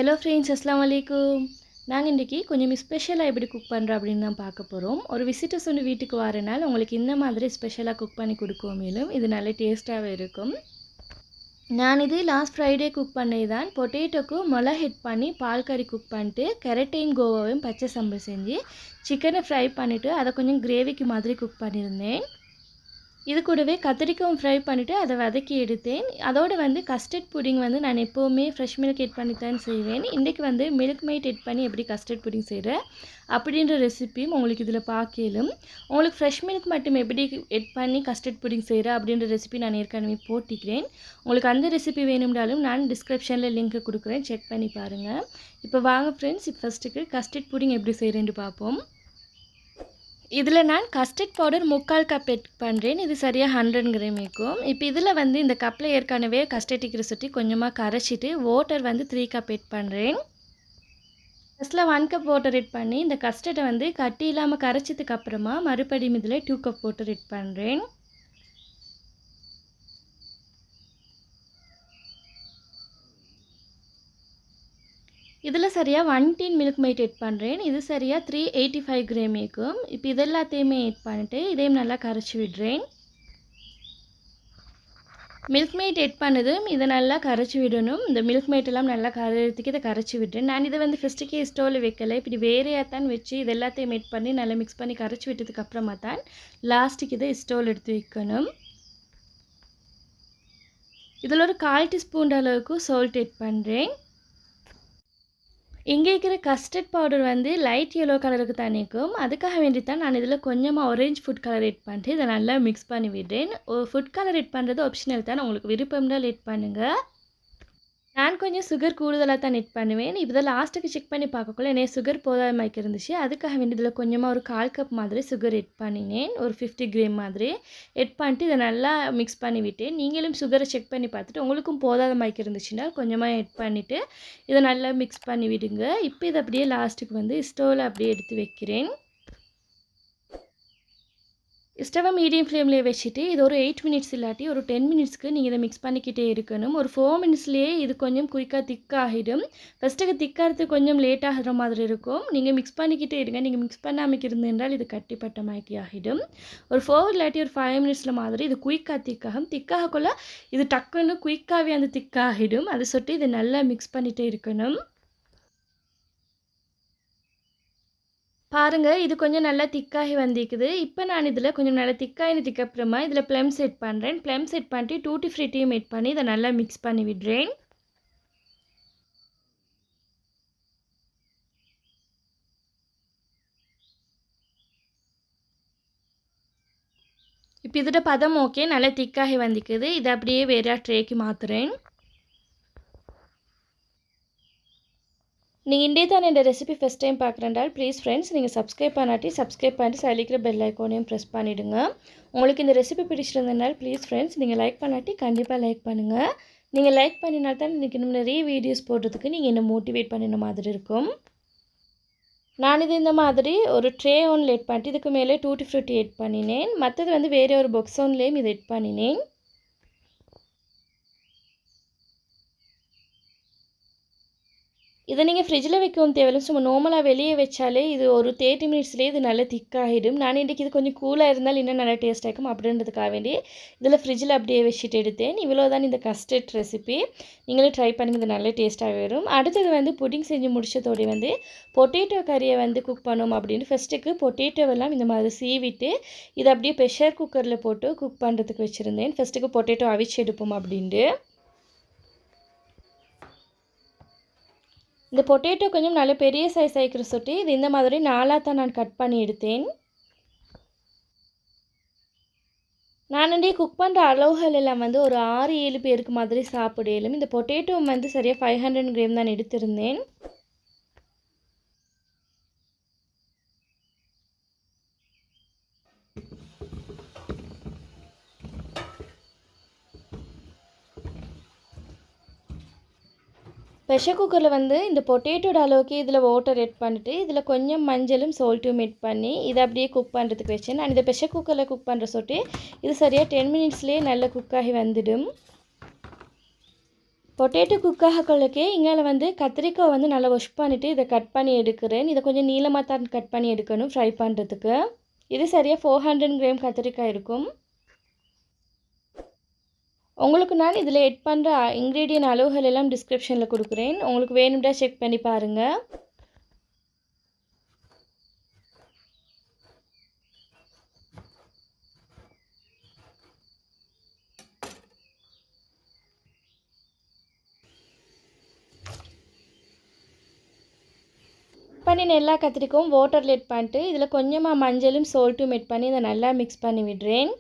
Hello friends, அஸ்ஸலாமு அலைக்கும். நாங்கள் இன்றைக்கி கொஞ்சம் ஸ்பெஷலாக எப்படி குக் பண்ணுறோம் அப்படின்னு தான் பார்க்க போகிறோம். ஒரு விசிட்டர்ஸ் வந்து வீட்டுக்கு வரனால உங்களுக்கு இந்த மாதிரி ஸ்பெஷலாக குக் பண்ணி கொடுக்குவோம். மேலும் இது நல்ல டேஸ்ட்டாகவே இருக்கும். நான் இது லாஸ்ட் ஃப்ரைடே குக் பண்ணது தான். பொட்டேட்டோக்கு மிளகா ஹெட் பண்ணி பால் கறி குக் பண்ணிட்டு கெரட்டையும் கோவாவையும் பச்சை சம்பல் செஞ்சு சிக்கனை ஃப்ரை பண்ணிவிட்டு அதை கொஞ்சம் கிரேவிக்கு மாதிரி குக் பண்ணியிருந்தேன். இது கூடவே கத்திரிக்காயும் ஃப்ரை பண்ணிவிட்டு அதை வதக்கி எடுத்தேன். அதோடு வந்து கஸ்டர்ட் புடிங் வந்து நான் எப்போவுமே ஃப்ரெஷ் மில்க் எட் பண்ணி தான் செய்வேன். இன்றைக்கி வந்து மில்க் மெய்ட் எட் பண்ணி எப்படி கஸ்டர்ட் புடிங் செய்கிறேன் அப்படின்ற ரெசிப்பியும் உங்களுக்கு இதில் பார்க்கலும். உங்களுக்கு ஃப்ரெஷ் மில்க் மட்டும் எப்படி எட் பண்ணி கஸ்டர்ட் புடிங் செய்கிறேன் அப்படின்ற ரெசிபி நான் ஏற்கனவே போட்டிக்கிறேன். உங்களுக்கு அந்த ரெசிபி வேணும்னாலும் நான் டிஸ்கிரிப்ஷனில் லிங்க் கொடுக்குறேன், செக் பண்ணி பாருங்கள். இப்போ வாங்க ஃப்ரெண்ட்ஸ், இப்போ ஃபஸ்ட்டுக்கு கஸ்டர்ட் புடிங் எப்படி செய்கிறேன்னு பார்ப்போம். இதில் நான் கஸ்டர்ட் பவுடர் 3/4 கப் எட் பண்ணுறேன். இது சரியாக 100 கிராம் இருக்கும். இப்போ இதில் வந்து இந்த கப்பில் ஏற்கனவே கஸ்டர்ட் டிக்கிற சுற்றி கொஞ்சமாக கரைச்சிட்டு வாட்டர் வந்து 3 கப் எட் பண்ணுறேன். ஃபஸ்ட்டில் 1 கப் வாட்டர் எட் பண்ணி இந்த கஸ்டர்டை வந்து கட்டி இல்லாமல் கரைச்சதுக்கு அப்புறமா மறுபடியும் இதில் 2 கப் வாட்டர் எட் பண்ணுறேன். இதில் சரியாக 1 டீன் மில்க் மெய்ட் எட் பண்ணுறேன். இது சரியாக 385 கிராம் இருக்கும். இப்போ இது எல்லாத்தையுமே எட் பண்ணிவிட்டு இதையும் நல்லா கரைச்சி விடுறேன். மில்க் மெய்ட் எட் பண்ணதும் இதை நல்லா கரைச்சி விடணும். இந்த மில்க் மெய்ட் எல்லாம் நல்லா கரைக்கிறதுக்கு இதை கரைச்சி விடுறேன். நான் இதை வந்து ஃபஸ்ட்டுக்கே ஸ்டோவில் வைக்கலை, இப்படி வேறையாக தான் வச்சு இது எல்லாத்தையும் எட் பண்ணி நல்லா மிக்ஸ் பண்ணி கரைச்சி விட்டதுக்கு அப்புறமா தான் லாஸ்ட்டுக்கு இதை ஸ்டோவில் எடுத்து வைக்கணும். இதில் ஒரு 1/4 டீஸ்பூன் அளவுக்கு சால்ட் எட் பண்ணுறேன். இங்கே இருக்கிற கஸ்டர்ட் பவுடர் வந்து லைட் எல்லோ கலருக்கு தான் நிற்கும். அதுக்காக வேண்டி தான் நான் இதில் கொஞ்சமாக ஆரஞ்ச் ஃபுட் கலர் எட் பண்ணிட்டு இதை நல்லா மிக்ஸ் பண்ணி விடுறேன். ஃபுட் கலர் எட் பண்ணுறது ஆப்ஷனல் தான், உங்களுக்கு விருப்பம்னால் எட் பண்ணுங்கள். நான் கொஞ்சம் சுகர் கூடுதலாக தான் எட் பண்ணுவேன். இப்போ இதில் லாஸ்ட்டுக்கு செக் பண்ணி பார்க்கக்குள்ள எனக்கு சுகர் போதாத மாதிரி இருந்துச்சு. அதுக்காக வேண்டி இதில் கொஞ்சமாக ஒரு 1/4 கப் மாதிரி சுகர் எட் பண்ணினேன். ஒரு 50 கிராம் மாதிரி எட் பண்ணிட்டு இதை நல்லா மிக்ஸ் பண்ணி விட்டேன். நீங்களும் சுகரை செக் பண்ணி பார்த்துட்டு உங்களுக்கும் போதாத மாதிரி இருந்துச்சுன்னா கொஞ்சமாக எட் பண்ணிவிட்டு இதை நல்லா மிக்ஸ் பண்ணி விடுங்க. இப்போ இதை அப்படியே லாஸ்ட்டுக்கு வந்து ஸ்டவ்வில் அப்படியே எடுத்து வைக்கிறேன். ஸ்டவ்வை மீடியம் ஃப்ளேம்லேயே வச்சுட்டு இது ஒரு 8 மினிட்ஸ் இல்லாட்டி ஒரு 10 மினிட்ஸ்க்கு நீங்கள் இதை மிக்ஸ் பண்ணிக்கிட்டே இருக்கணும். ஒரு 4 மினிட்ஸ்லேயே இது கொஞ்சம் குயிக்காக திக்காகிடும். ஃபஸ்ட்டுக்கு திக்காகிறது கொஞ்சம் லேட் ஆகிற மாதிரி இருக்கும். நீங்கள் மிக்ஸ் பண்ணிக்கிட்டே இருங்க. நீங்கள் மிக்ஸ் பண்ணாமல் இருந்தென்றால் இது கட்டிப்பட்ட மாதிரி ஆகிடும். ஒரு 4 இல்லாட்டி ஒரு 5 மினிட்ஸில் மாதிரி இது குயிக்காக திக்காகும். திக்காகக்குள்ள இது டக்குன்னு குயிக்காகவே அந்த திக்காகிடும். அதை சொட்டு இதை நல்லா மிக்ஸ் பண்ணிகிட்டே இருக்கணும். பாருங்கள், இது கொஞ்சம் நல்லா திக்காகி வந்திருக்குது. இப்போ நான் இதில் கொஞ்சம் நல்லா திக்காகினதுக்கு அப்புறமா இதில் ப்ளம்ஸ் எட் பண்ணுறேன். ப்ளம்ஸ் எட் பண்ணிட்டு டூட்டி ஃப்ரூட்டியும் எட் பண்ணி இதை நல்லா மிக்ஸ் பண்ணி விடுறேன். இப்போ இதோட பதம் ஓகே, நல்லா திக்காகி வந்திருக்குது. இதை அப்படியே வேறு ட்ரேக்கு மாற்றுறேன். நீங்கள் இண்டே தான் இந்த ரெசிபி ஃபஸ்ட் டைம் பார்க்குறேன்டால் ப்ளீஸ் ஃப்ரெண்ட்ஸ், நீங்கள் சப்ஸ்கிரைப் பண்ணாட்டி சப்ஸ்கிரைப் பண்ணிட்டு சலிக்கிற பெல் ஐக்கோனையும் ப்ரெஸ் பண்ணிவிடுங்க. உங்களுக்கு இந்த ரெசிபி பிடிச்சிருந்ததுனால ப்ளீஸ் ஃப்ரெண்ட்ஸ், நீங்கள் லைக் பண்ணாட்டி கண்டிப்பாக லைக் பண்ணுங்கள். நீங்கள் லைக் பண்ணினா தான் இன்றைக்கி இன்னும் நிறைய வீடியோஸ் போடுறதுக்கு நீங்கள் என்ன மோட்டிவேட் பண்ணின மாதிரி இருக்கும். நான் இது இந்த மாதிரி ஒரு ட்ரே ஒன்ல எட் பண்ணிட்டு இதுக்கு மேலே டூட்டி ஃப்ரூட்டி எட் பண்ணினேன். மற்றது வந்து வேறு ஒரு பாக்ஸ் ஒன்லேயும் இதை எட் பண்ணினேன். இதை நீங்கள் ஃப்ரிட்ஜில் வைக்கவும் தேவையில்லை, சும்மா நார்மலாக வெளியே வச்சாலே இது ஒரு 30 மினிட்ஸ்லேயே இது நல்லா திக்காகிடும். நான் இன்றைக்கி இது கொஞ்சம் கூலாக இருந்தால் இன்னும் நல்லா டேஸ்ட் ஆகும் அப்படின்றதுக்காக வேண்டி இதில் ஃப்ரிட்ஜில் அப்படியே வச்சுட்டு எடுத்தேன். இவ்வளோ தான் இந்த கஸ்டர்ட் ரெசிபி. நீங்களும் ட்ரை பண்ணுங்க, இது நல்ல டேஸ்ட்டாக வரும். அடுத்தது வந்து புட்டிங் செஞ்சு முடிச்சதோடு வந்து பொட்டேட்டோ கறியை வந்து குக் பண்ணோம் அப்படின்னு ஃபஸ்ட்டுக்கு பொட்டேட்டோவெல்லாம் இந்த மாதிரி சீவிட்டு இதை அப்படியே ப்ரெஷர் குக்கரில் போட்டு குக் பண்ணுறதுக்கு வச்சுருந்தேன். ஃபஸ்ட்டுக்கு பொட்டேட்டோ அவிச்சு எடுப்போம் அப்படின்ட்டு. இந்த பொட்டேட்டோ கொஞ்சம் நல்ல பெரிய சைஸ் ஆகிக்கிற சொட்டி இது இந்த மாதிரி 4ஆக தான் நான் கட் பண்ணி எடுத்தேன். நான் குக் பண்ணுற அளவுகள் எல்லாம் வந்து ஒரு 6-7 பேருக்கு மாதிரி சாப்பிடலும். இந்த பொட்டேட்டோ வந்து சரியாக 500 கிராம் தான் எடுத்திருந்தேன். ப்ரெஷர் குக்கரில் வந்து இந்த பொட்டேட்டோட அளவுக்கு இதில் வாட்டர் எட் பண்ணிவிட்டு இதில் கொஞ்சம் மஞ்சளும் சால்ட்டும் எட் பண்ணி இதை அப்படியே குக் பண்ணுறதுக்கு வச்சேன். நான் இதை ப்ரெஷர் குக்கரில் குக் பண்ணுற சொட்டு இது சரியாக 10 மினிட்ஸ்லேயே நல்லா குக்காகி வந்துடும். பொட்டேட்டோ குக் ஆகக்குள்ளக்கே இங்கால வந்து கத்திரிக்காய் வந்து நல்லா வாஷ் பண்ணிவிட்டு இதை கட் பண்ணி எடுக்கிறேன். இதை கொஞ்சம் நீளமாக தான் கட் பண்ணி எடுக்கணும் ஃப்ரை பண்ணுறதுக்கு. இது சரியாக 400 கிராம் கத்திரிக்காய் இருக்கும். உங்களுக்கு நான் இதில் எட் பண்ணுற இன்க்ரீடியன்ட் அளவுகள் எல்லாம் டிஸ்கிரிப்ஷனில் கொடுக்குறேன். உங்களுக்கு வேணும்னா செக் பண்ணி பாருங்கள். பண்ணின எல்லா கத்திரிக்காயும் வாட்டரில் எட் பண்ணிட்டு இதில் கொஞ்சமாக மஞ்சளும் சால்ட்டும் எட் பண்ணி இதை நல்லா மிக்ஸ் பண்ணி விடுறேன்.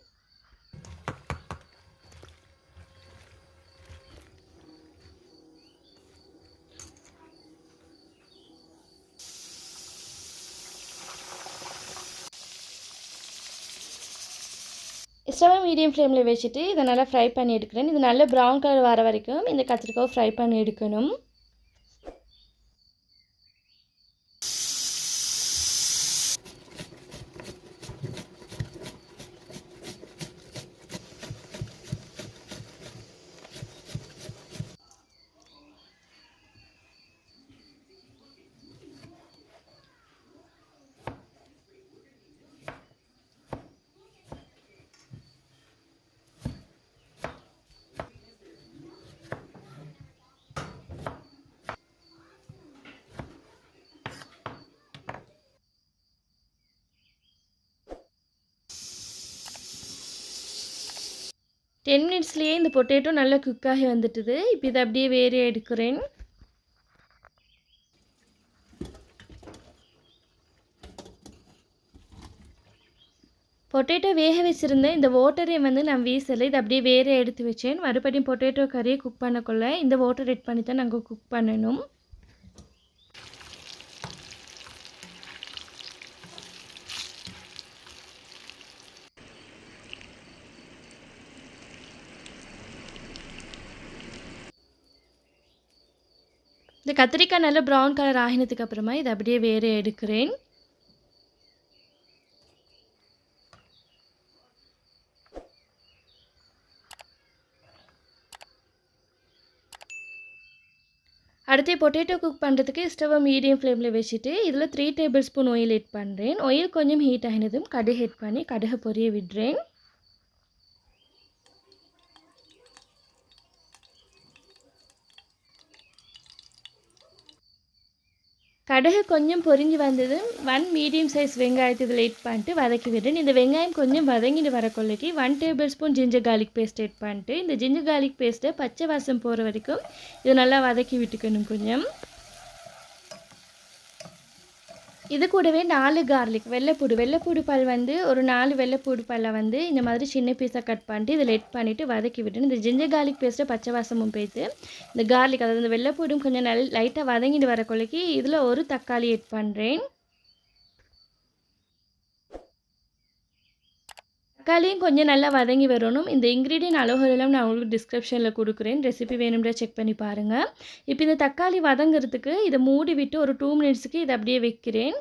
ஸ்டவ்வை மீடியம் ஃப்ளேமில் வச்சுட்டு இதை நல்லா ஃப்ரை பண்ணி எடுக்கிறேன். இது நல்ல ப்ரௌன் கலர் வர வரைக்கும் இந்த கத்திரிக்காவை ஃப்ரை பண்ணி எடுக்கணும். டென் மினிட்ஸ்லேயே இந்த பொட்டேட்டோ நல்லா குக்காகி வந்துட்டுது. இப்போ இதை அப்படியே வேறு எடுக்கிறேன். பொட்டேட்டோ வேக வச்சுருந்தேன். இந்த வாட்டரை வந்து நான் வீசலை, இதை அப்படியே வேறு எடுத்து வச்சேன். மறுபடியும் பொட்டேட்டோ கறியை குக் பண்ணக்குள்ள இந்த வாட்டர் எட் பண்ணி தான் நாங்கள் குக் பண்ணணும். இந்த கத்திரிக்காய் நல்லா ப்ரௌன் கலர் ஆகினதுக்கு அப்புறமா இதை அப்படியே வேறு எடுக்கிறேன். அடுத்து பொட்டேட்டோ குக் பண்ணுறதுக்கு ஸ்டவ்வை மீடியம் ஃப்ளேமில் வச்சுட்டு இதில் 3 டேபிள் ஸ்பூன் ஆயில் எட் பண்ணுறேன். ஆயில் கொஞ்சம் ஹீட் ஆகினதும் கடுகு எட் பண்ணி கடுகு பொரிய விடுறேன். கடுகு கொஞ்சம் பொரிஞ்சு வந்ததும் 1 மீடியம் சைஸ் வெங்காயத்தை இதில் எட் பண்ணிட்டு வதக்கி விடுறேன். இந்த வெங்காயம் கொஞ்சம் வதங்கிட்டு வர கொள்ளைக்கு 1 tablespoon ginger garlic paste add பண்ணிட்டு இந்த ஜிஞ்சர் கார்லிக் பேஸ்ட்டை பச்சை வாசம் போகிற வரைக்கும் இது நல்லா வதக்கி விட்டுக்கணும் கொஞ்சம். இது கூடவே 4 கார்லிக் வெள்ளைப்பூடு பல் வந்து ஒரு 4 வெள்ளைப்பூடு பல்லை வந்து இந்த மாதிரி சின்ன பீஸாக கட் பண்ணிட்டு இதில் எட் பண்ணிவிட்டு வதக்கி விட்டுன்னு இந்த ஜிஞ்சர் கார்லிக் பேஸ்ட்டை பச்சை வாசமும் போய்த்து இந்த கார்லிக் அதாவது இந்த வெள்ளைப்பூடும் கொஞ்சம் லைட்டாக வதங்கிட்டு வர கொள்ளைக்கு இதில் ஒரு தக்காளி எட் பண்ணுறேன். தக்காளியும் கொஞ்சம் நல்லா வதங்கி வரணும். இந்த இன்க்ரீடியன்ட் அளவுகள் எல்லாம் நான் உங்களுக்கு டிஸ்கிரிப்ஷனில் கொடுக்குறேன். ரெசிபி வேணும்னா செக் பண்ணி பாருங்கள். இப்போ இந்த தக்காளி வதங்கிறதுக்கு இதை மூடி விட்டு ஒரு 2 மினிட்ஸுக்கு இதை அப்படியே வைக்கிறேன்.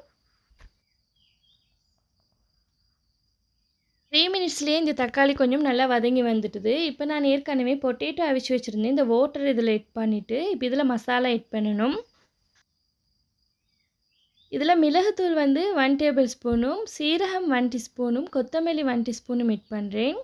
3 மினிட்ஸ்லேயே இந்த தக்காளி கொஞ்சம் நல்லா வதங்கி வந்துட்டுது. இப்போ நான் ஏற்கனவே பொட்டேட்டோ அவிச்சு வச்சுருந்தேன். இந்த வாட்டர் இதில் எட் பண்ணிவிட்டு இப்போ இதில் மசாலா எட் பண்ணணும். இதில் மிளகுத்தூள் வந்து 1 டேபிள் ஸ்பூனும் சீரகம் 1 டீஸ்பூனும் கொத்தமல்லி 1 டீஸ்பூனும் எட் பண்ணுறேன்.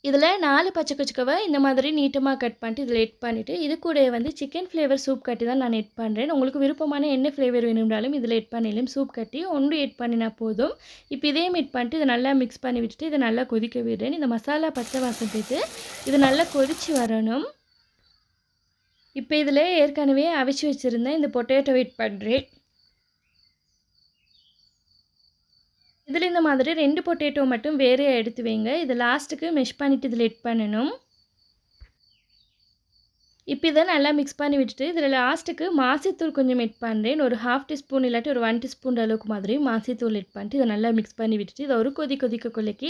இதில் 4 பச்சை கொச்சுக்கவை இந்த மாதிரி நீட்டமாக கட் பண்ணிட்டு இதில் எட் பண்ணிவிட்டு இது கூட வந்து சிக்கன் ஃப்ளேவர் சூப் கட்டி தான் நான் எட் பண்ணுறேன். உங்களுக்கு விருப்பமான என்ன ஃப்ளேவர் வேணும்னாலும் இதில் எட் பண்ணிலும் சூப் கட்டி ஒன்று எட் பண்ணினா போதும். இப்போ இதையும் எட் பண்ணிட்டு இதை நல்லா மிக்ஸ் பண்ணி விட்டுட்டு இதை நல்லா கொதிக்க விடுறேன். இந்த மசாலா பச்சை வாசம் போய்ட்டு இது நல்லா கொதித்து வரணும். இப்போ இதில் ஏற்கனவே அவிச்சு வச்சுருந்தேன் இந்த பொட்டேட்டோ எட் பண்ணுறேன். இதில் இந்த மாதிரி 2 பொட்டேட்டோ மட்டும் வேறு எடுத்து வைங்க. இது லாஸ்ட்டுக்கு மெஷ் பண்ணிவிட்டு இதில் எட் பண்ணணும். இப்போ இதை நல்லா மிக்ஸ் பண்ணி விட்டுட்டு இதில் லாஸ்ட்டுக்கு மாசித்தூள் கொஞ்சம் எட் பண்ணுறேன். ஒரு 1/2 டீஸ்பூன் இல்லாட்டி ஒரு 1 டீஸ்பூன் அளவுக்கு மாதிரி மாசித்தூள் எட் பண்ணிட்டு இதை நல்லா மிக்ஸ் பண்ணி விட்டுட்டு இதை ஒரு கொதிக்க கொள்ளைக்கு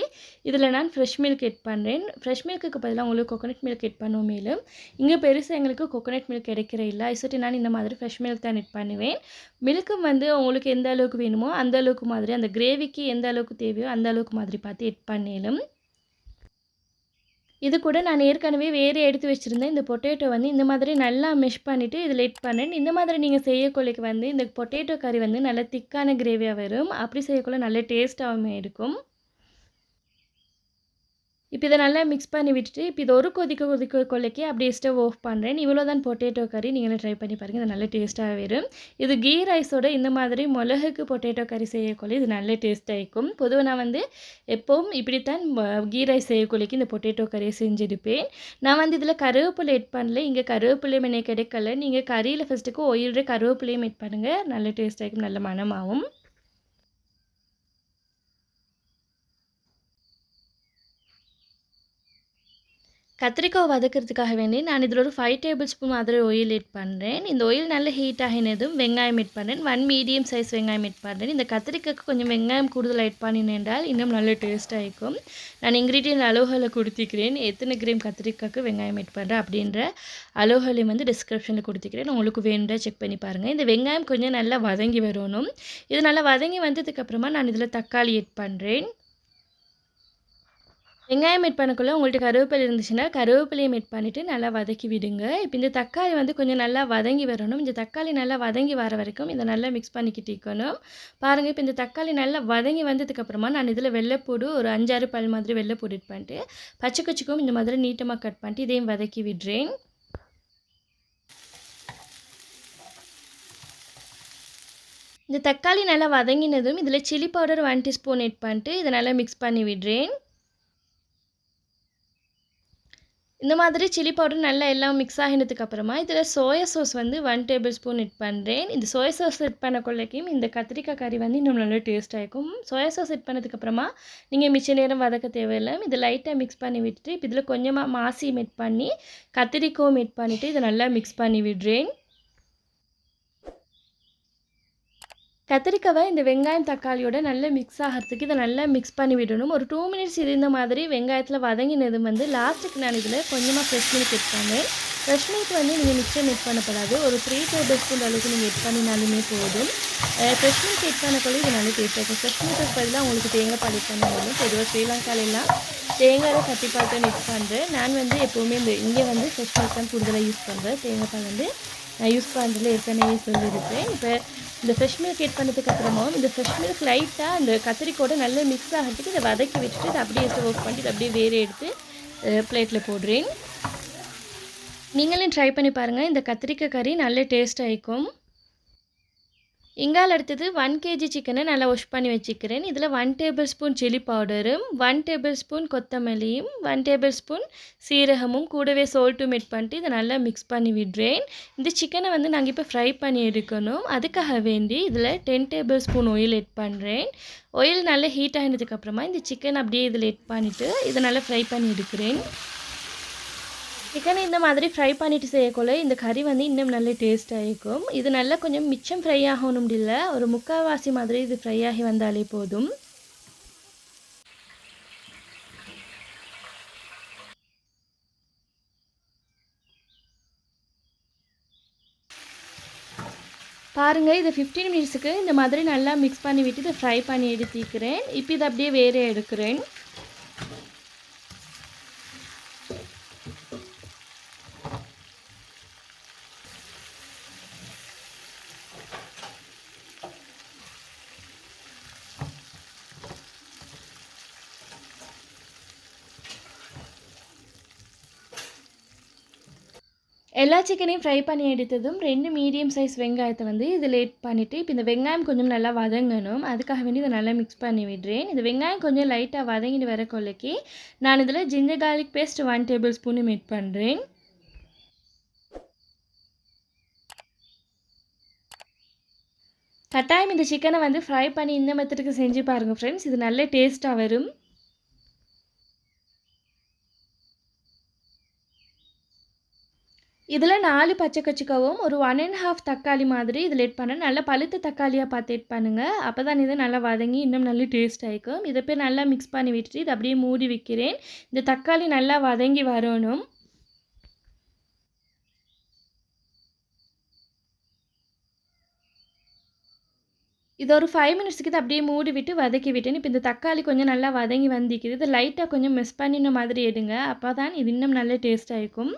இதில் நான் ஃப்ரெஷ் மில்க் எட் பண்ணுறேன். ஃப்ரெஷ் மில்க்குக்கு பதிலாக உங்களுக்கு கோகோனட் மில்க் எட் பண்ணுவோம். மேலும் இங்கே பெருசாக எங்களுக்கு கோகோனட் மில்க் கிடைக்கிற இல்லை. ஐசோட்டி நான் இந்த மாதிரி ஃப்ரெஷ் மில்க் தான் எட் பண்ணுவேன். மில்க்கும் வந்து உங்களுக்கு எந்த அளவுக்கு வேணுமோ அந்த அளவுக்கு மாதிரி அந்த கிரேவிக்கு எந்த அளவுக்கு தேவையோ அந்த அளவுக்கு மாதிரி பார்த்து எட் பண்ணிடும். இது கூட நான் ஏற்கனவே வேறு எடுத்து வச்சுருந்தேன் இந்த பொட்டேட்டோ வந்து இந்த மாதிரி நல்லா மெஷ் பண்ணிவிட்டு இதில் ஆட் பண்ணேன். இந்த மாதிரி நீங்கள் செய்யக்குள்ளைக்கு வந்து இந்த பொட்டேட்டோ கறி வந்து நல்லா திக்கான கிரேவியாக வரும். அப்படி செய்யக்குள்ள நல்ல டேஸ்ட்டாகவும் இருக்கும். இப்போ இதை நல்லா மிக்ஸ் பண்ணி விட்டுட்டு இப்போ இது ஒரு கொதிக்க கொள்ளைக்கு அப்படியே ஸ்டவ் ஆஃப் பண்ணுறேன். இவ்வளோ தான் பொட்டேட்டோ கறி. நீங்களும் ட்ரை பண்ணி பாருங்கள். இது நல்ல டேஸ்ட்டாக வரும். இது கீ ரைஸோட இந்த மாதிரி மிளகுக்கு பொட்டேட்டோ கறி செய்யக்குள்ள இது நல்ல டேஸ்ட்டாக இருக்கும். பொதுவாக நான் வந்து எப்பவும் இப்படித்தான் கீ ரைஸ் செய்யக்குள்ளைக்கு இந்த பொட்டேட்டோ கறியை செஞ்சுருப்பேன். நான் வந்து இதில் கருவேப்பிலை ஆட் பண்ணல. இங்கே கருவேப்பிலையும் எனக்கு கிடைக்கல. நீங்கள் கறியில் ஃபஸ்ட்டுக்கு ஒயில்ற கருவேப்பிலையும் ஆட் பண்ணுங்கள். நல்ல டேஸ்ட்டாக இருக்கும். நல்ல மணமாகவும். கத்திரிக்காய் வதக்கிறதுக்காக வேண்டி நான் இதில் ஒரு 5 டேபிள் ஸ்பூன் மாதிரி ஆயில் ஆட் பண்ணுறேன். இந்த ஆயில் நல்ல ஹீட் ஆகினதும் வெங்காயம் ஆட் பண்ணுறேன். 1 மீடியம் சைஸ் வெங்காயம் ஆட் பண்ணுறேன். இந்த கத்திரிக்காய்க்கு கொஞ்சம் வெங்காயம் கூடுதல் ஆட் பண்ணினேன்றால் இன்னும் நல்ல டேஸ்ட்டாக இருக்கும். நான் இன்க்ரீடியன்ட் அளவுகளை கொடுத்துக்கிறேன். எத்தனை கிராம் கத்திரிக்காய்க்கு வெங்காயம் ஆட் பண்ணுறேன் அப்படின்ற அளவுகளையும் வந்து டிஸ்கிரிப்ஷனில் கொடுத்துக்கிறேன். உங்களுக்கு வேணும்னா செக் பண்ணி பாருங்கள். இந்த வெங்காயம் கொஞ்சம் நல்லா வதங்கி வரணும். இது நல்லா வதங்கி வந்ததுக்கப்புறமா நான் இதில் தக்காளி ஆட் பண்ணுறேன். வெங்காயம் ஆட் பண்ணக்குள்ள உங்கள்கிட்ட கருவேப்பிலை இருந்துச்சுன்னா கருவேப்பிலையும் ஆட் பண்ணிவிட்டு நல்லா வதக்கி விடுங்க. இப்போ இந்த தக்காளி வந்து கொஞ்சம் நல்லா வதங்கி வரணும். இந்த தக்காளி நல்லா வதங்கி வர வரைக்கும் இதை நல்லா மிக்ஸ் பண்ணிக்கிட்டு இருக்கணும். பாருங்கள், இப்போ இந்த தக்காளி நல்லா வதங்கி வந்ததுக்கப்புறமா நான் இதில் வெள்ளைப்பூடு ஒரு 5-6 பல் மாதிரி வெள்ளைப்பூடு ஆட் பண்ணிட்டு பச்சை கச்சிக்கும் இந்த மாதிரி நீட்டமாக கட் பண்ணிட்டு இதையும் வதக்கி விடுறேன். இந்த தக்காளி நல்லா வதங்கினதும் இதில் சில்லி பவுடர் 1 டீஸ்பூன் ஆட் பண்ணிட்டு இதை நல்லா மிக்ஸ் பண்ணி விடுறேன். இந்த மாதிரி சில்லி பவுடர் நல்லா எல்லாம் மிக்ஸ் ஆகினதுக்கப்புறமா இதில் சோயா சாஸ் வந்து 1 டேபிள் ஸ்பூன் ஆட் பண்ணுறேன். இந்த சோயா சாஸ் ஆட் பண்ணக்குள்ளேயும் இந்த கத்திரிக்காய் கறி வந்து இன்னும் நல்லா டேஸ்ட்டாக இருக்கும். சோயா சாஸ் ஆட் பண்ணதுக்கப்புறமா நீங்கள் மிச்ச நேரம் வதக்க தேவையில்லை. இது லைட்டாக மிக்ஸ் பண்ணி விட்டுட்டு இப்போ இதில் கொஞ்சமாக மாசி ஆட் பண்ணி கத்திரிக்காயும் ஆட் பண்ணிவிட்டு இதை நல்லா மிக்ஸ் பண்ணி விடுறேன். கத்திரிக்காவை இந்த வெங்காயம் தக்காளியோட நல்லா மிக்ஸ் ஆகிறதுக்கு இதை நல்லா மிக்ஸ் பண்ணி விடணும். ஒரு 2 மினிட்ஸ் இது இந்த மாதிரி வெங்காயத்தில் வதங்கினது வந்து லாஸ்ட்டுக்கு நான் இதில் கொஞ்சமாக ஃப்ரெஷ் மில்க் ஆட் பண்ணேன். ஃப்ரெஷ் மில்க் வந்து நீங்கள் மிக்சர் ஆட் பண்ணப்படாது. ஒரு 3 டேபிள் ஸ்பூன் அளவுக்கு நீங்கள் ஆட் பண்ணினாலுமே போதும். ஃப்ரெஷ் மில்க் ஆட் பண்ணக்குள்ள இது நல்லா டேஸ்ட்டாக இருக்கும். ஃப்ரெஷ் மில்க்கு பதிலாக உங்களுக்கு தேங்காய் பால் ஆட் பண்ணணும். பொதுவாக ஸ்ரீலங்காலெல்லாம் தேங்காய் கத்திப்பால் தான் ஆட் பண்ணுறேன். நான் வந்து எப்போவுமே இங்கே வந்து ஃப்ரெஷ் மில்க் தான் கூடுதலாக யூஸ் பண்ணுறேன். தேங்காய் பால் வந்து நான் யூஸ் பண்ணுறதுல ஏற்கனவே சொல்லியிருப்பேன். இப்போ இந்த ஃப்ரெஷ் மில்க் ஆட் பண்ணதுக்கப்புறமும் இந்த ஃப்ரெஷ் மில்க் லைட்டாக அந்த கத்திரிக்கோட நல்லா மிக்ஸ் ஆகிறதுக்கு இதை வதக்கி வச்சுட்டு இதை அப்படியே ஒர்க் பண்ணிட்டு இதை அப்படியே வேறு எடுத்து பிளேட்டில் போடுறேன். நீங்களும் ட்ரை பண்ணி பாருங்கள். இந்த கத்திரிக்காய் கறி நல்ல டேஸ்ட்டாக இருக்கும். இங்கால் அடுத்தது 1 kg சிக்கனை நல்லா வாஷ் பண்ணி வச்சுக்கிறேன். இதில் 1 டேபிள் ஸ்பூன் சில்லி பவுடரும் 1 டேபிள் ஸ்பூன் கொத்தமல்லியும் 1 டேபிள் ஸ்பூன் சீரகமும் கூடவே சால்ட்டும் ஆட் பண்ணிட்டு இதை நல்லா மிக்ஸ் பண்ணி விடுறேன். இந்த சிக்கனை வந்து நாங்கள் இப்போ ஃப்ரை பண்ணி எடுக்கணும். அதுக்காக வேண்டி இதில் 10 டேபிள் ஸ்பூன் ஆயில் ஆட் பண்ணுறேன். ஆயில் நல்லா ஹீட் ஆகினதுக்கப்புறமா இந்த சிக்கன் அப்படியே இதில் ஆட் பண்ணிவிட்டு இதை நல்லா ஃப்ரை பண்ணி எடுக்கிறேன். சிக்கனை இந்த மாதிரி ஃப்ரை பண்ணிவிட்டு செய்யக்குள்ள இந்த கறி வந்து இன்னும் நல்ல டேஸ்ட்டாக இருக்கும். இது நல்லா கொஞ்சம் மிச்சம் ஃப்ரை ஆகணும் இல்லை, ஒரு முக்கால்வாசி மாதிரி இது ஃப்ரை ஆகி வந்தாலே போதும். பாருங்கள், இதை 15 மினிட்ஸுக்கு இந்த மாதிரி நல்லா மிக்ஸ் பண்ணி விட்டு இதை ஃப்ரை பண்ணி எடுத்துக்கிறேன். இப்போ இதை அப்படியே வேறு எடுக்கிறேன். எல்லா சிக்கனையும் ஃப்ரை பண்ணி எடுத்ததும் 2 மீடியம் சைஸ் வெங்காயத்தை வந்து இதில் ஆட் பண்ணிவிட்டு இப்போ இந்த வெங்காயம் கொஞ்சம் நல்லா வதங்கணும். அதுக்காக வேண்டி இதை நல்லா மிக்ஸ் பண்ணி விடுறேன். இந்த வெங்காயம் கொஞ்சம் லைட்டாக வதங்கிட்டு வர கொள்ளைக்கு நான் இதில் ஜிஞ்சர் கார்லிக் பேஸ்ட் 1 டேபிள் ஸ்பூனும் ஆட் பண்ணுறேன். கட்டாயம் இந்த சிக்கனை வந்து ஃப்ரை பண்ணி இந்த மெத்தடுக்கு செஞ்சு பாருங்கள் ஃப்ரெண்ட்ஸ். இது நல்ல டேஸ்ட்டாக வரும். இதில் 4 பச்சை கச்சிக்காவும் ஒரு 1½ தக்காளி மாதிரி இதில் ஆட் பண்ணேன். நல்லா பழுத்த தக்காளியாக பார்த்து ஆட் பண்ணுங்கள். அப்போ தான் இது நல்லா வதங்கி இன்னும் நல்ல டேஸ்ட் ஆகிக்கும். இதை போய் நல்லா மிக்ஸ் பண்ணி விட்டுட்டு இதை அப்படியே மூடி வைக்கிறேன். இந்த தக்காளி நல்லா வதங்கி வரணும். இது ஒரு 5 மினிட்ஸ்க்கு இத அப்படியே மூடி விட்டு வதக்கி விட்டேன். இப்ப இந்த தக்காளி கொஞ்சம் நல்லா வதங்கி வந்திக்குது. இத லைட்டா கொஞ்சம் மிக்ஸ் பண்ணின மாதிரி எடுங்க. அப்பதான் இது இன்னும் நல்ல டேஸ்ட்டா இருக்கும்.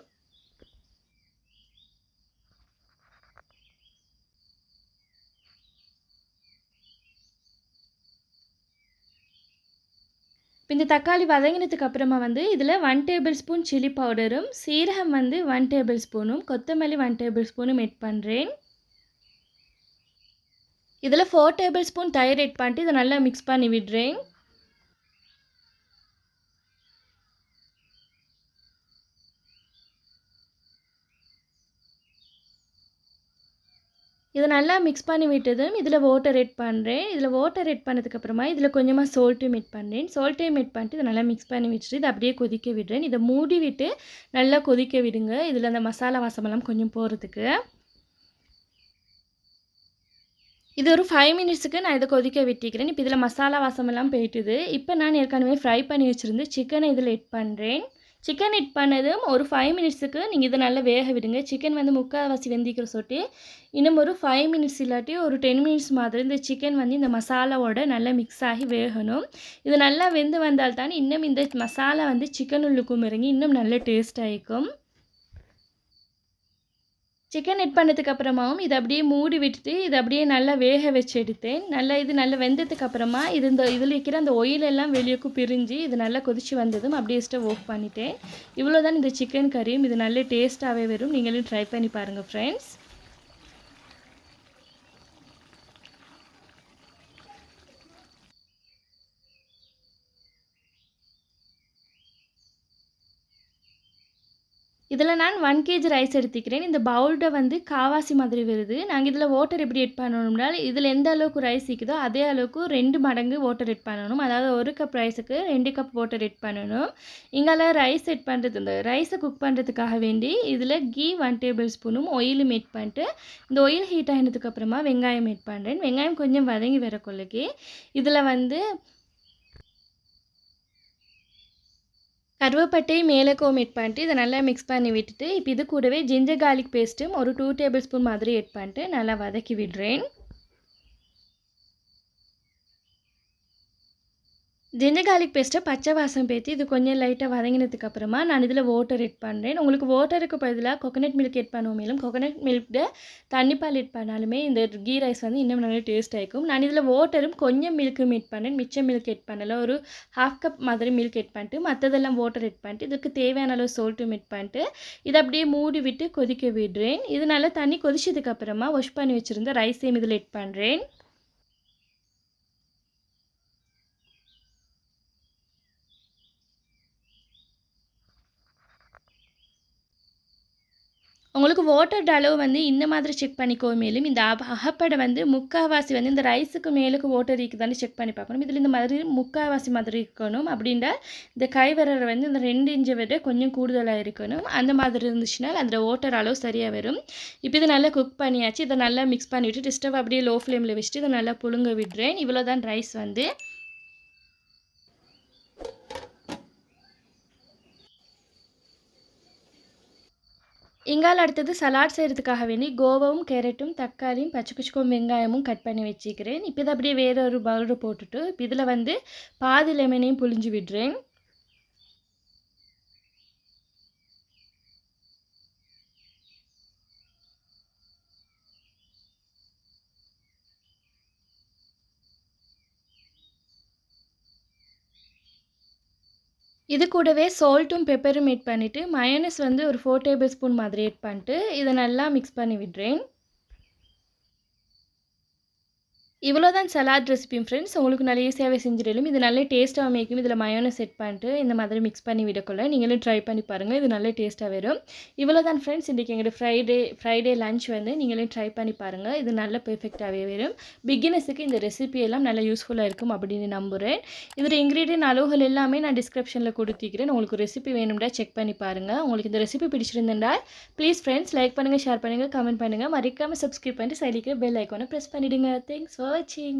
இப்ப இந்த தக்காளி வதங்கினதுக்கு அப்புறமா வந்து இதில 1 டேபிள் ஸ்பூன் சில்லி பவுடரும், சீரகம் வந்து 1 டேபிள் ஸ்பூனும், கொத்தமல்லி 1 டேபிள் ஸ்பூனும் ஆட் பண்றேன். இதில 4 டேபிள் ஸ்பூன் தயிர் ஆட் பண்ணிட்டு இத நல்லா மிக்ஸ் பண்ணி விடுறேன். இத நல்லா மிக்ஸ் பண்ணி விட்டதும் இதில வாட்டர் ஆட் பண்றேன். இதில வாட்டர் ஆட் பண்ணதுக்கு அப்புறமா இதில கொஞ்சமா சால்ட்டும் ஆட் பண்றேன். சால்ட்டையும் ஆட் பண்ணிட்டு இத நல்லா மிக்ஸ் பண்ணி வச்சுட்டு இத அப்படியே கொதிக்க விடுறேன். இத மூடி விட்டு நல்லா கொதிக்க விடுங்க. இதில அந்த மசாலா வாசமெல்லாம் கொஞ்சம் போறதுக்கு. இது ஒரு 5 மினிட்ஸ்க்கு நான் இத கொதிக்க விட்டுக்கிறேன். இப்ப இதில மசாலா வாசமெல்லாம் போயிட்டுது. இப்ப நான் ஏற்கனவே ஃப்ரை பண்ணி வச்சிருந்த சிக்கன இதில ஆட் பண்றேன். சிக்கன் ஆட் பண்ணதும் ஒரு 5 மினிட்ஸ்க்கு நீங்க இத நல்லா வேக விடுங்க. சிக்கன் வந்து முக்கால்வாசி வெந்திக்கிற சொட்டி, இன்னும் ஒரு 5 மினிட்ஸ் இல்லாட்டி ஒரு 10 மினிட்ஸ் மாதிரி இந்த சிக்கன் வந்து இந்த மசாலாவோட நல்லா மிக்ஸ் ஆகி வேகணும். இது நல்லா வெந்து வந்தால் தான் இன்னும் இந்த மசாலா வந்து சிக்கன் உள்ளுக்கும் இறங்கி இன்னும் நல்ல டேஸ்ட்டா இருக்கும். சிக்கன் ஆட் பண்ணதுக்கு அப்புறமாவும் இத அப்படியே மூடி விட்டுட்டு, இத அப்படியே நல்லா வேக வச்சு எடுத்தேன். நல்லா வெந்ததுக்கு அப்புறமா இது இதில இருக்கிற அந்த ஆயில் எல்லாம் வெளியக்கு பிரிஞ்சு, இது நல்லா கொதிச்சு வந்ததும் அப்படியே ஸ்டவ் ஆஃப் பண்ணிட்டேன். இவ்வளோதான் இந்த சிக்கன் கறியும். இது நல்ல டேஸ்ட்டாவே வரும். நீங்களும் ட்ரை பண்ணி பாருங்க ஃப்ரெண்ட்ஸ். இதில நான் 1 கேஜி ரைஸ் எடுத்துக்கிறேன். இந்த பவுல்ட வந்து காவாசி மாதிரி வருது. நாங்க இதில வாட்டர் எப்படி ஆட் பண்ணணும்னா, இதில எந்த அளவுக்கு ரைஸ் இருக்குதோ, அதே அளவுக்கு 2 மடங்கு வாட்டர் ஆட் பண்ணணும். அதாவது 1 கப் ரைஸுக்கு 2 கப் வாட்டர் ஆட் பண்ணணும். இங்கால ரைஸ் ஆட் பண்ணுறது இந்த ரைஸை குக் பண்ணுறதுக்காக வேண்டி இதில கீ 1 டேபிள் ஸ்பூனும் ஆயிலும் ஆட் பண்ணிட்டு, இந்த ஆயில் ஹீட் ஆனதுக்கு அப்புறமா வெங்காயம் ஆட் பண்ணுறேன். வெங்காயம் கொஞ்சம் வதங்கி வரக்குள்ளக்கி இதில வந்து கருவேப்பட்டை மேலக்கும் ஆட் பண்ணிட்டு இத நல்லா மிக்ஸ் பண்ணி விட்டுட்டு, இப்ப இது கூடவே ஜிஞ்சர் கார்லிக் பேஸ்ட்டும் ஒரு 2 டேபிள் ஸ்பூன் மாதிரி ஆட் பண்ணிட்டு நல்லா வதக்கி விடுறேன். ஜிஞ்சர் கார்லிக் பேஸ்ட்டை பச்சை வாசம் பேத்தி இது கொஞ்சம் லைட்டாக வதங்கினதுக்கு அப்புறமா நான் இதில் வாட்டர் ஆட் பண்ணுறேன். உங்களுக்கு வாட்டருக்கு பதிலாக கோகனட் மில்க் ஆட் பண்ணுவோம். மேலும் கோகனட் மில்க்ல தண்ணிப்பால் ஆட் பண்ணாலுமே இந்த கீ ரைஸ் வந்து இன்னும் நல்லா டேஸ்ட் ஆகிக்கும். நான் இதில் வாட்டரும் கொஞ்சம் மில்க்கும் ஆட் பண்ணேன். மிச்சம் மில்க் ஆட் பண்ணல. ஒரு 1/2 கப் மாதிரி மில்க் ஆட் பண்ணிட்டு மற்றதெல்லாம் வாட்டர் ஆட் பண்ணிட்டு இதுக்கு தேவையான அளவு சால்ட்டும் ஆட் பண்ணிட்டு இதை அப்படியே மூடி விட்டு கொதிக்க விடுறேன். இது நல்லா தண்ணி கொதிச்சதுக்கு அப்புறமா வாஷ் பண்ணி வச்சுருந்த ரைஸையும் இதில் ஆட் பண்ணுறேன். உங்களுக்கு வாட்டர் அளவு வந்து இந்த மாதிரி செக் பண்ணிக்கோ. மேலும் இந்த அகப்படை வந்து முக்கால்வாசி வந்து இந்த ரைஸுக்கு மேலுக்கு வாட்டர் இருக்குதான்னு செக் பண்ணி பார்க்கணும். இதில் இந்த மாதிரி முக்கால்வாசி மாதிரி இருக்கணும். அப்படின்னா இந்த கை விரல் வந்து இந்த 2 இன்ச்சை விட கொஞ்சம் கூடுதலாக இருக்கணும். அந்த மாதிரி இருந்துச்சுன்னா அந்த வாட்டர் அளவு சரியாக வரும். இப்போ இது நல்லா குக் பண்ணியாச்சு. இதை நல்லா மிக்ஸ் பண்ணி விட்டுட்டு ஸ்டவ் அப்படியே லோ ஃப்ளேமில் வச்சுட்டு இதை நல்லா புழுங்க விடுறேன். இவ்வளோ தான் ரைஸ் வந்து. இங்கால அடுத்தது சலாட் செய்கிறதுக்காக வேண்டி கோவாவும் கேரட்டும் தக்காளியும் பச்சைக்குச்சிக்கும் வெங்காயமும் கட் பண்ணி வச்சுக்கிறேன். இப்போ இதை அப்படியே வேற ஒரு பவுலில் போட்டுட்டு இப்போ இதில் வந்து பாதி லெமனையும் புழிஞ்சு விடுறேன். இது கூடவே சால்ட்டும் பெப்பரும் ஆட் பண்ணிவிட்டு மயோனைஸ் வந்து ஒரு 4 டேபிள் ஸ்பூன் மாதிரி ஆட் பண்ணிட்டு இதை நல்லா மிக்ஸ் பண்ணி விடுறேன். இவ்வளோதான் சலாட் ரெசிபி ஃப்ரெண்ட்ஸ். உங்களுக்கு நல்ல ஈஸியாகவே செஞ்சிடலும். இது நல்ல டேஸ்ட்டாக மேய்க்கும். இதில் மயோனைஸ் செட் பண்ணிட்டு இந்த மாதிரி மிக்ஸ் பண்ணி விடக்குள்ள நீங்களும் ட்ரை பண்ணி பாருங்கள். இது நல்ல டேஸ்ட்டாக வரும். இவ்வளோதான் ஃப்ரெண்ட்ஸ். இன்றைக்கி எங்களோட ஃப்ரைடே லஞ்ச் வந்து நீங்களும் ட்ரை பண்ணி பாருங்கள். இது நல்ல பெர்ஃபெக்டாகவே வரும். பிகினர்ஸுக்கு இந்த ரெசிபி எல்லாம் நல்லா யூஸ்ஃபுல்லாக இருக்கும் அப்படின்னு நம்புகிறேன். இதில் இன்க்ரீடியன்ட் அளவுகள் எல்லாமே நான் டிஸ்கிரிப்ஷனில் கொடுத்திக்கிறேன். உங்களுக்கு ரெசிபி வேணும்னா செக் பண்ணி பாருங்கள். உங்களுக்கு இந்த ரெசிபி பிடிச்சிருந்தால் ப்ளீஸ் ஃப்ரெண்ட்ஸ் லைக் பண்ணுங்கள், ஷேர் பண்ணுங்கள், கமெண்ட் பண்ணுங்கள். மறக்காமல் சப்ஸ்கிரைப் பண்ணிட்டு சைடில் இருக்கிற பெல் ஐக்கானை ப்ரெஸ் பண்ணிவிடுங்க. Thanks for watching.